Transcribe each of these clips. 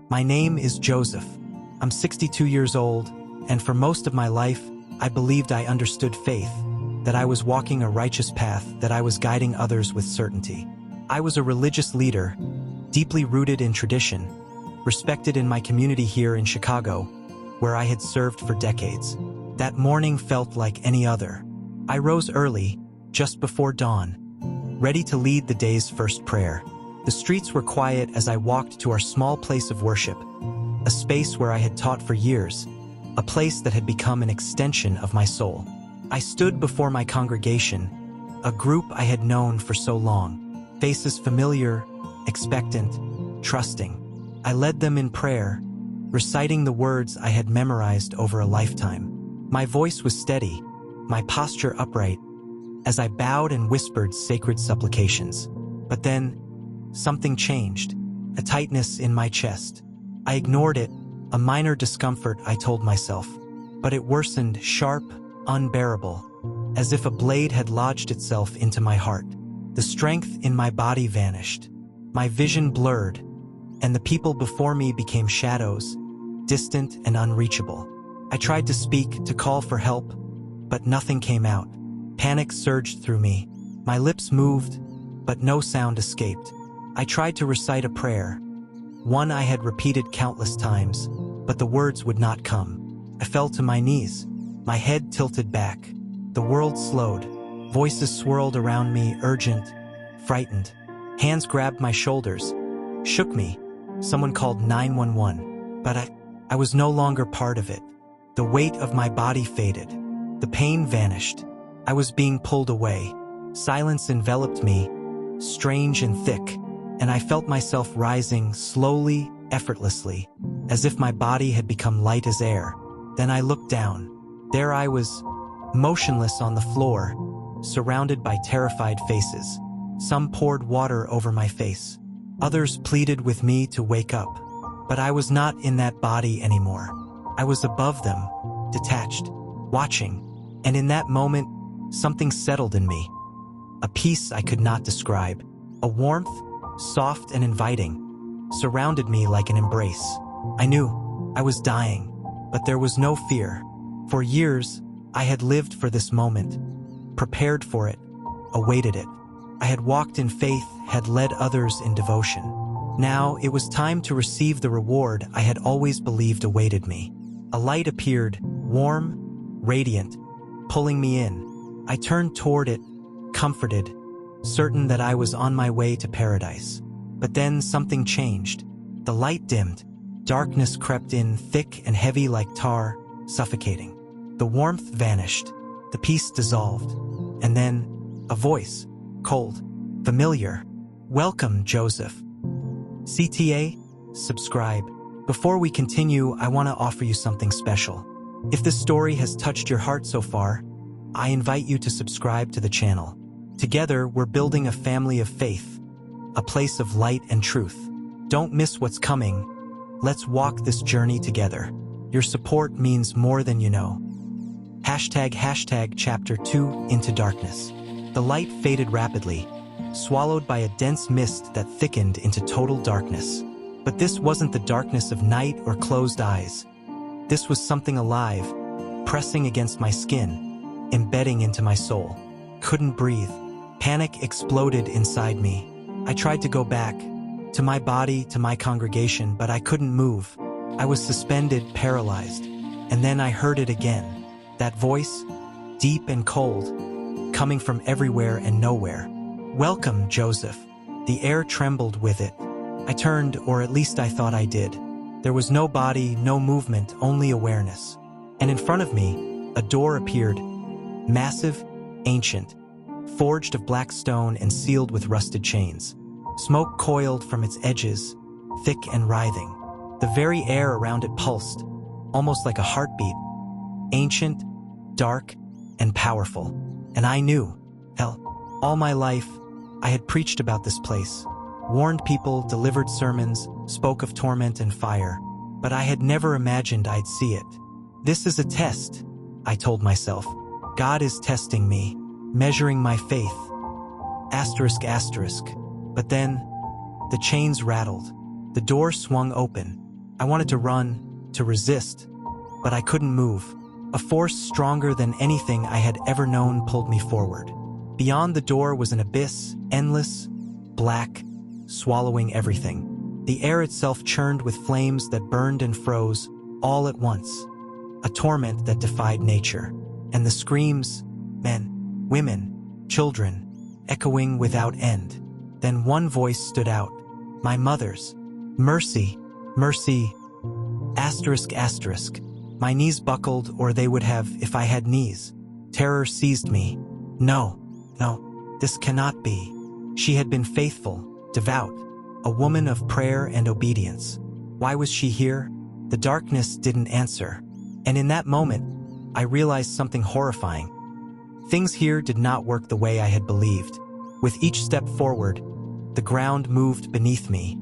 My name is Joseph. I'm 62 years old, and for most of my life, I believed I understood faith, that I was walking a righteous path, that I was guiding others with certainty. I was a religious leader, deeply rooted in tradition, respected in my community here in Chicago, where I had served for decades. That morning felt like any other. I rose early, just before dawn, ready to lead the day's first prayer. The streets were quiet as I walked to our small place of worship, a space where I had taught for years, a place that had become an extension of my soul. I stood before my congregation, a group I had known for so long, faces familiar, expectant, trusting. I led them in prayer, reciting the words I had memorized over a lifetime. My voice was steady, my posture upright, as I bowed and whispered sacred supplications. But then, something changed, a tightness in my chest. I ignored it, a minor discomfort, I told myself, but it worsened, sharp, unbearable, as if a blade had lodged itself into my heart. The strength in my body vanished. My vision blurred, and the people before me became shadows, distant and unreachable. I tried to speak, to call for help, but nothing came out. Panic surged through me. My lips moved, but no sound escaped. I tried to recite a prayer, one I had repeated countless times, but the words would not come. I fell to my knees, my head tilted back. The world slowed. Voices swirled around me, urgent, frightened. Hands grabbed my shoulders, shook me. Someone called 911, but I was no longer part of it. The weight of my body faded. The pain vanished. I was being pulled away. Silence enveloped me, strange and thick, and I felt myself rising slowly, effortlessly, as if my body had become light as air. Then I looked down. There I was, motionless on the floor, surrounded by terrified faces. Some poured water over my face. Others pleaded with me to wake up. But I was not in that body anymore. I was above them, detached, watching, and in that moment, something settled in me. A peace I could not describe. A warmth, soft and inviting, surrounded me like an embrace. I knew I was dying, but there was no fear. For years, I had lived for this moment, prepared for it, awaited it. I had walked in faith, had led others in devotion. Now it was time to receive the reward I had always believed awaited me. A light appeared, warm, radiant, pulling me in. I turned toward it, comforted, certain that I was on my way to paradise. But then something changed. The light dimmed. Darkness crept in, thick and heavy like tar, suffocating. The warmth vanished. The peace dissolved. And then, a voice, cold, familiar. "Welcome, Joseph." CTA, subscribe. Before we continue, I want to offer you something special. If this story has touched your heart so far, I invite you to subscribe to the channel. Together, we're building a family of faith, a place of light and truth. Don't miss what's coming. Let's walk this journey together. Your support means more than you know. Hashtag Chapter 2 Into Darkness. The light faded rapidly, swallowed by a dense mist that thickened into total darkness. But this wasn't the darkness of night or closed eyes. This was something alive, pressing against my skin, embedding into my soul. Couldn't breathe. Panic exploded inside me. I tried to go back, to my body, to my congregation, but I couldn't move. I was suspended, paralyzed. And then I heard it again. That voice, deep and cold, coming from everywhere and nowhere. "Welcome, Joseph." The air trembled with it. I turned, or at least I thought I did. There was no body, no movement, only awareness. And in front of me, a door appeared, massive, ancient, forged of black stone and sealed with rusted chains. Smoke coiled from its edges, thick and writhing. The very air around it pulsed, almost like a heartbeat. Ancient, dark, and powerful. And I knew, all my life, I had preached about this place, warned people, delivered sermons, spoke of torment and fire, but I had never imagined I'd see it. This is a test, I told myself. God is testing me, measuring my faith. Asterisk. But then, the chains rattled. The door swung open, I wanted to run, to resist, but I couldn't move. A force stronger than anything I had ever known pulled me forward. Beyond the door was an abyss, endless, black, swallowing everything. The air itself churned with flames that burned and froze, all at once. A torment that defied nature. And the screams, men, women, children, echoing without end. Then one voice stood out, my mother's. Mercy, mercy, asterisk, asterisk. My knees buckled, or they would have if I had knees. Terror seized me. No, this cannot be. She had been faithful, devout, a woman of prayer and obedience. Why was she here? The darkness didn't answer. And in that moment, I realized something horrifying. Things here did not work the way I had believed. With each step forward, the ground moved beneath me.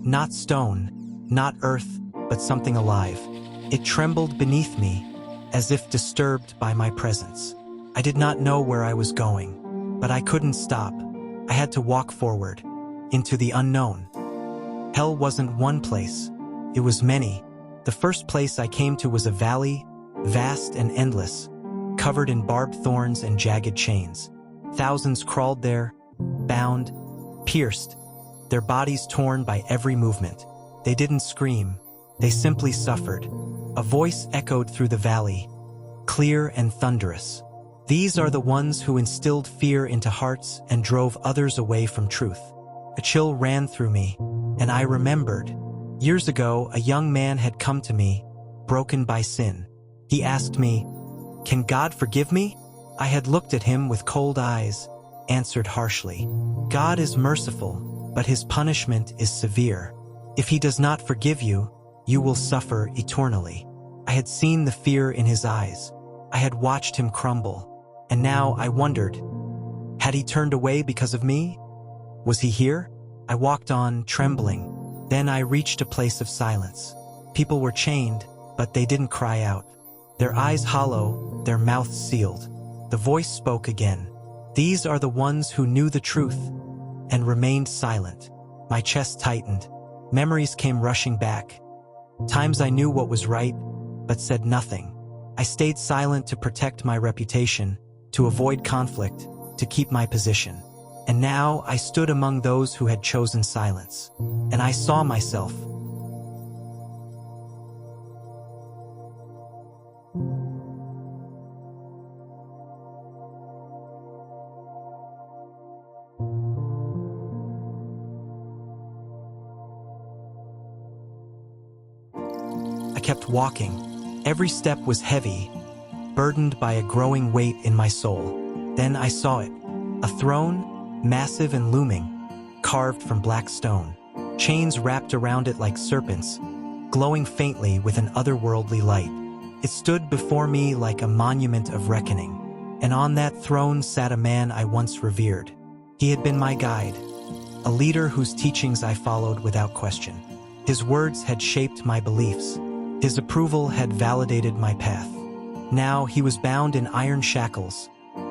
Not stone, not earth, but something alive. It trembled beneath me, as if disturbed by my presence. I did not know where I was going, but I couldn't stop. I had to walk forward, into the unknown. Hell wasn't one place, it was many. The first place I came to was a valley, vast and endless, covered in barbed thorns and jagged chains. Thousands crawled there, bound, pierced, their bodies torn by every movement. They didn't scream, they simply suffered. A voice echoed through the valley, clear and thunderous. These are the ones who instilled fear into hearts and drove others away from truth. A chill ran through me, and I remembered. Years ago, a young man had come to me, broken by sin. He asked me, "Can God forgive me?" I had looked at him with cold eyes, answered harshly, "God is merciful, but his punishment is severe. If he does not forgive you, you will suffer eternally." I had seen the fear in his eyes. I had watched him crumble. And now I wondered, had he turned away because of me? Was he here? I walked on, trembling. Then I reached a place of silence. People were chained, but they didn't cry out. Their eyes hollow, their mouths sealed. The voice spoke again. These are the ones who knew the truth and remained silent. My chest tightened. Memories came rushing back. Times I knew what was right, but said nothing. I stayed silent to protect my reputation, to avoid conflict, to keep my position. And now I stood among those who had chosen silence. And I saw myself. I kept walking. Every step was heavy, burdened by a growing weight in my soul. Then I saw it. A throne, massive and looming, carved from black stone. Chains wrapped around it like serpents, glowing faintly with an otherworldly light. It stood before me like a monument of reckoning. And on that throne sat a man I once revered. He had been my guide, a leader whose teachings I followed without question. His words had shaped my beliefs. His approval had validated my path. Now he was bound in iron shackles,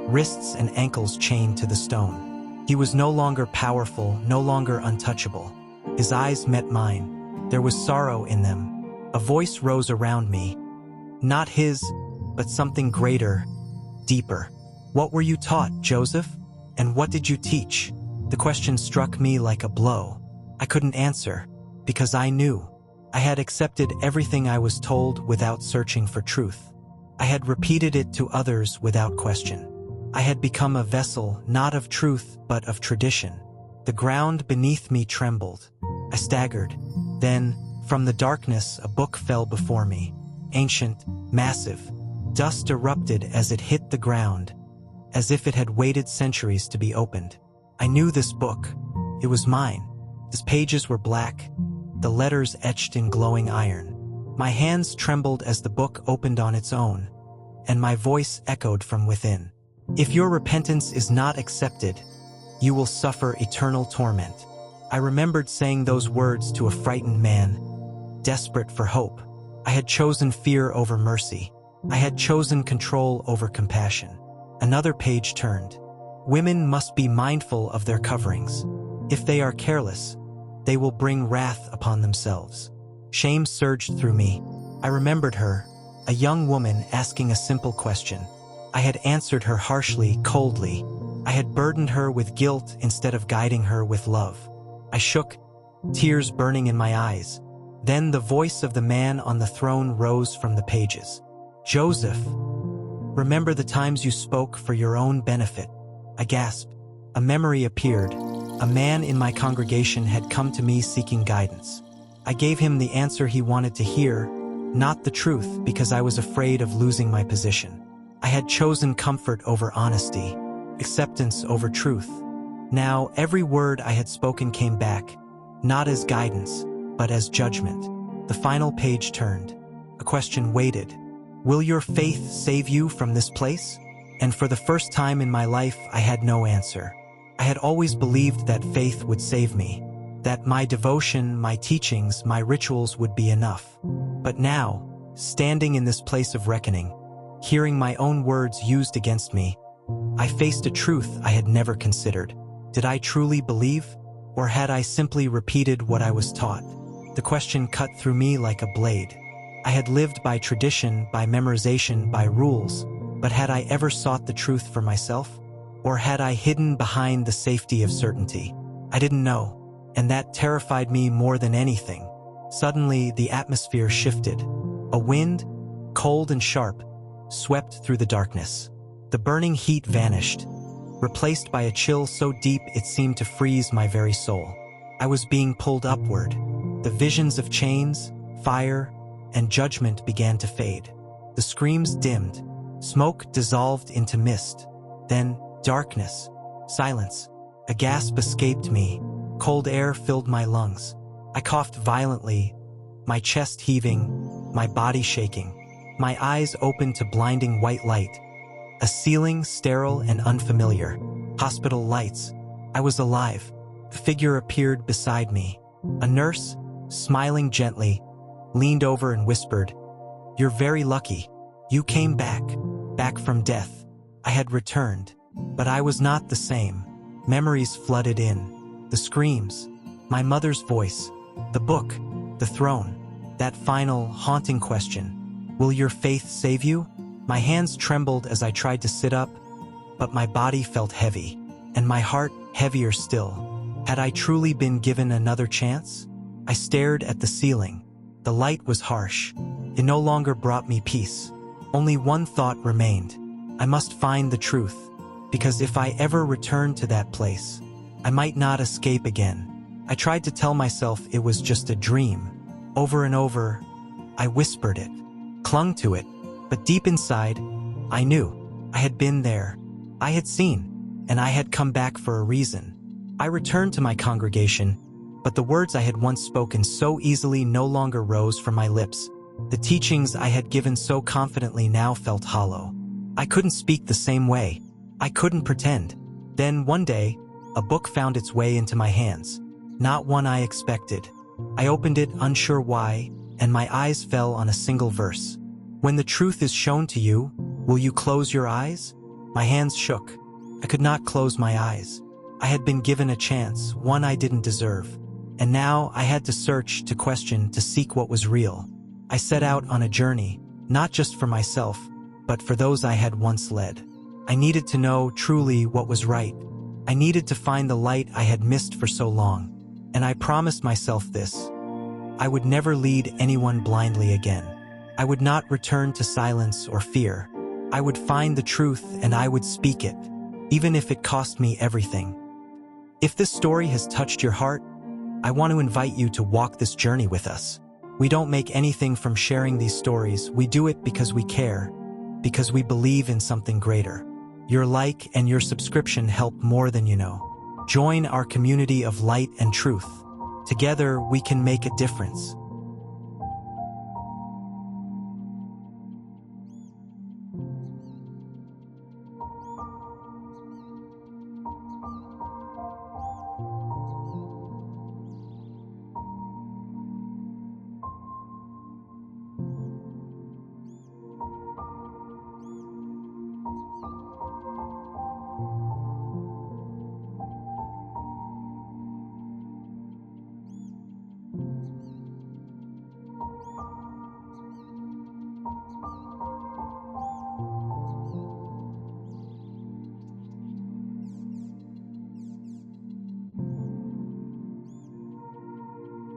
wrists and ankles chained to the stone. He was no longer powerful, no longer untouchable. His eyes met mine. There was sorrow in them. A voice rose around me. Not his, but something greater, deeper. "What were you taught, Joseph? And what did you teach?" The question struck me like a blow. I couldn't answer, because I knew. I had accepted everything I was told without searching for truth. I had repeated it to others without question. I had become a vessel not of truth but of tradition. The ground beneath me trembled. I staggered. Then, from the darkness, a book fell before me. Ancient, massive. Dust erupted as it hit the ground, as if it had waited centuries to be opened. I knew this book. It was mine. Its pages were black, the letters etched in glowing iron. My hands trembled as the book opened on its own, and my voice echoed from within. "If your repentance is not accepted, you will suffer eternal torment." I remembered saying those words to a frightened man, desperate for hope. I had chosen fear over mercy. I had chosen control over compassion. Another page turned. Women must be mindful of their coverings. If they are careless, they will bring wrath upon themselves. Shame surged through me. I remembered her, a young woman asking a simple question. I had answered her harshly, coldly. I had burdened her with guilt instead of guiding her with love. I shook, tears burning in my eyes. Then the voice of the man on the throne rose from the pages. "Joseph, remember the times you spoke for your own benefit." I gasped. A memory appeared. A man in my congregation had come to me seeking guidance. I gave him the answer he wanted to hear, not the truth, because I was afraid of losing my position. I had chosen comfort over honesty, acceptance over truth. Now, every word I had spoken came back, not as guidance, but as judgment. The final page turned. A question waited. "Will your faith save you from this place?" And for the first time in my life, I had no answer. I had always believed that faith would save me, that my devotion, my teachings, my rituals would be enough. But now, standing in this place of reckoning, hearing my own words used against me, I faced a truth I had never considered. Did I truly believe, or had I simply repeated what I was taught? The question cut through me like a blade. I had lived by tradition, by memorization, by rules, but had I ever sought the truth for myself? Or had I hidden behind the safety of certainty? I didn't know, and that terrified me more than anything. Suddenly, the atmosphere shifted. A wind, cold and sharp, swept through the darkness. The burning heat vanished, replaced by a chill so deep it seemed to freeze my very soul. I was being pulled upward. The visions of chains, fire, and judgment began to fade. The screams dimmed. Smoke dissolved into mist. Then, darkness. Silence. A gasp escaped me. Cold air filled my lungs. I coughed violently, my chest heaving, my body shaking. My eyes opened to blinding white light. A ceiling sterile and unfamiliar. Hospital lights. I was alive. A figure appeared beside me. A nurse, smiling gently, leaned over and whispered, "You're very lucky. You came back from death." I had returned, but I was not the same. Memories flooded in. The screams, my mother's voice, the book, the throne, that final, haunting question, "Will your faith save you?" My hands trembled as I tried to sit up, but my body felt heavy, and my heart heavier still. Had I truly been given another chance? I stared at the ceiling. The light was harsh. It no longer brought me peace. Only one thought remained. I must find the truth, because if I ever returned to that place, I might not escape again. I tried to tell myself it was just a dream. Over and over, I whispered it, clung to it, but deep inside, I knew. I had been there. I had seen, and I had come back for a reason. I returned to my congregation, but the words I had once spoken so easily no longer rose from my lips. The teachings I had given so confidently now felt hollow. I couldn't speak the same way. I couldn't pretend. Then one day, a book found its way into my hands. Not one I expected. I opened it, unsure why, and my eyes fell on a single verse. "When the truth is shown to you, will you close your eyes?" My hands shook. I could not close my eyes. I had been given a chance, one I didn't deserve. And now I had to search, to question, to seek what was real. I set out on a journey, not just for myself, but for those I had once led. I needed to know truly what was right. I needed to find the light I had missed for so long. And I promised myself this. I would never lead anyone blindly again. I would not return to silence or fear. I would find the truth and I would speak it, even if it cost me everything. If this story has touched your heart, I want to invite you to walk this journey with us. We don't make anything from sharing these stories. We do it because we care, because we believe in something greater. Your like and your subscription help more than you know. Join our community of light and truth. Together, we can make a difference.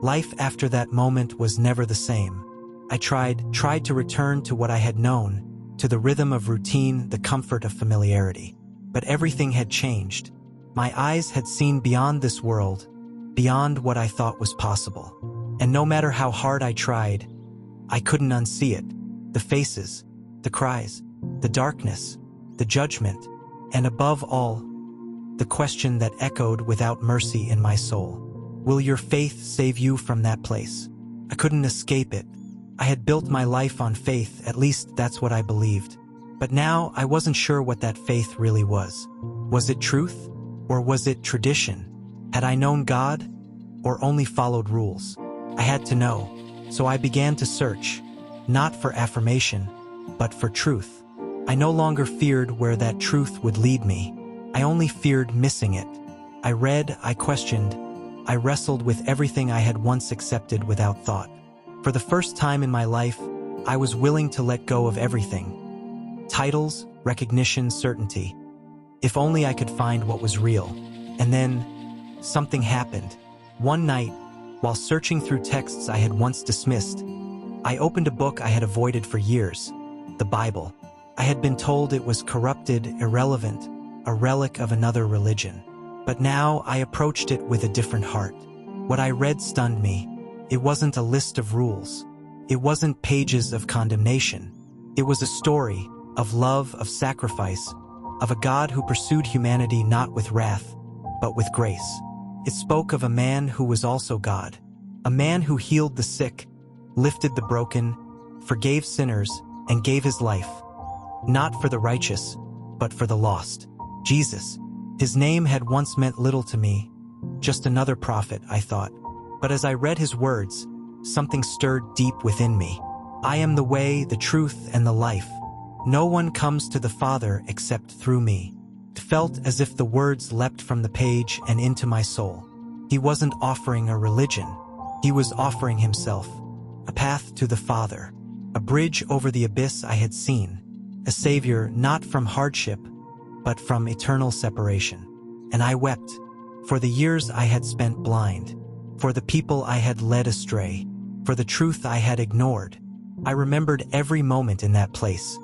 Life after that moment was never the same. I tried to return to what I had known, to the rhythm of routine, the comfort of familiarity. But everything had changed. My eyes had seen beyond this world, beyond what I thought was possible. And no matter how hard I tried, I couldn't unsee it. The faces, the cries, the darkness, the judgment, and above all, the question that echoed without mercy in my soul. Will your faith save you from that place? I couldn't escape it. I had built my life on faith, at least that's what I believed. But now I wasn't sure what that faith really was. Was it truth? Or was it tradition? Had I known God? Or only followed rules? I had to know. So I began to search, not for affirmation, but for truth. I no longer feared where that truth would lead me. I only feared missing it. I read, I questioned, I wrestled with everything I had once accepted without thought. For the first time in my life, I was willing to let go of everything. Titles, recognition, certainty. If only I could find what was real. And then, something happened. One night, while searching through texts I had once dismissed, I opened a book I had avoided for years, the Bible. I had been told it was corrupted, irrelevant, a relic of another religion. But now I approached it with a different heart. What I read stunned me. It wasn't a list of rules. It wasn't pages of condemnation. It was a story of love, of sacrifice, of a God who pursued humanity not with wrath, but with grace. It spoke of a man who was also God, a man who healed the sick, lifted the broken, forgave sinners, and gave his life, not for the righteous, but for the lost. Jesus. His name had once meant little to me, just another prophet, I thought. But as I read his words, something stirred deep within me. I am the way, the truth, and the life. No one comes to the Father except through me. It felt as if the words leapt from the page and into my soul. He wasn't offering a religion. He was offering himself, a path to the Father, a bridge over the abyss I had seen, a savior not from hardship, but from eternal separation. And I wept, for the years I had spent blind, for the people I had led astray, for the truth I had ignored. I remembered every moment in that place.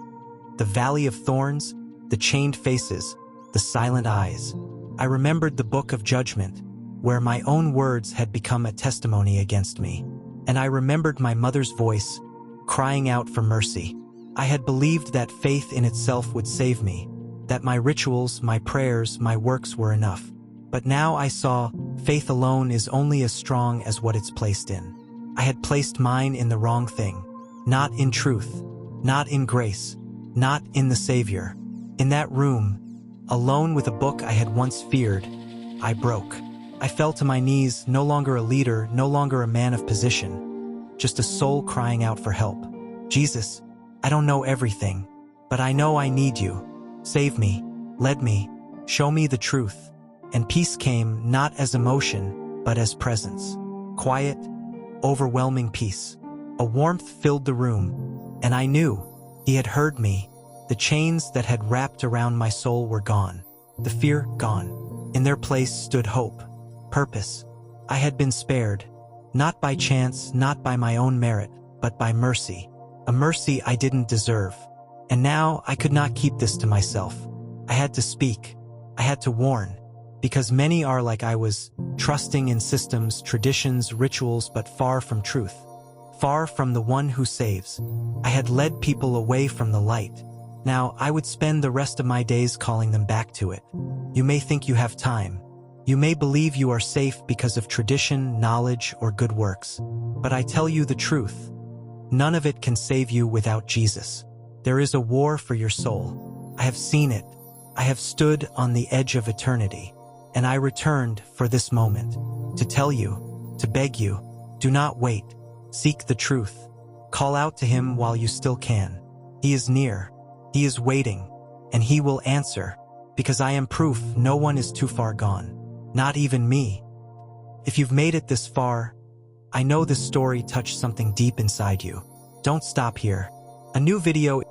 The valley of thorns, the chained faces, the silent eyes. I remembered the book of judgment, where my own words had become a testimony against me. And I remembered my mother's voice, crying out for mercy. I had believed that faith in itself would save me, that my rituals, my prayers, my works were enough. But now I saw, faith alone is only as strong as what it's placed in. I had placed mine in the wrong thing, not in truth, not in grace, not in the Savior. In that room, alone with a book I had once feared, I broke. I fell to my knees, no longer a leader, no longer a man of position, just a soul crying out for help. Jesus, I don't know everything, but I know I need you. Save me, lead me, show me the truth. And peace came not as emotion, but as presence. Quiet, overwhelming peace. A warmth filled the room, and I knew he had heard me. The chains that had wrapped around my soul were gone. The fear gone. In their place stood hope, purpose. I had been spared, not by chance, not by my own merit, but by mercy. A mercy I didn't deserve. And now I could not keep this to myself. I had to speak. I had to warn. Because many are like I was, trusting in systems, traditions, rituals, but far from truth. Far from the one who saves. I had led people away from the light. Now I would spend the rest of my days calling them back to it. You may think you have time. You may believe you are safe because of tradition, knowledge, or good works. But I tell you the truth. None of it can save you without Jesus. There is a war for your soul. I have seen it. I have stood on the edge of eternity. And I returned for this moment. To tell you, to beg you, do not wait. Seek the truth. Call out to him while you still can. He is near. He is waiting. And he will answer. Because I am proof no one is too far gone. Not even me. If you've made it this far, I know this story touched something deep inside you. Don't stop here. A new video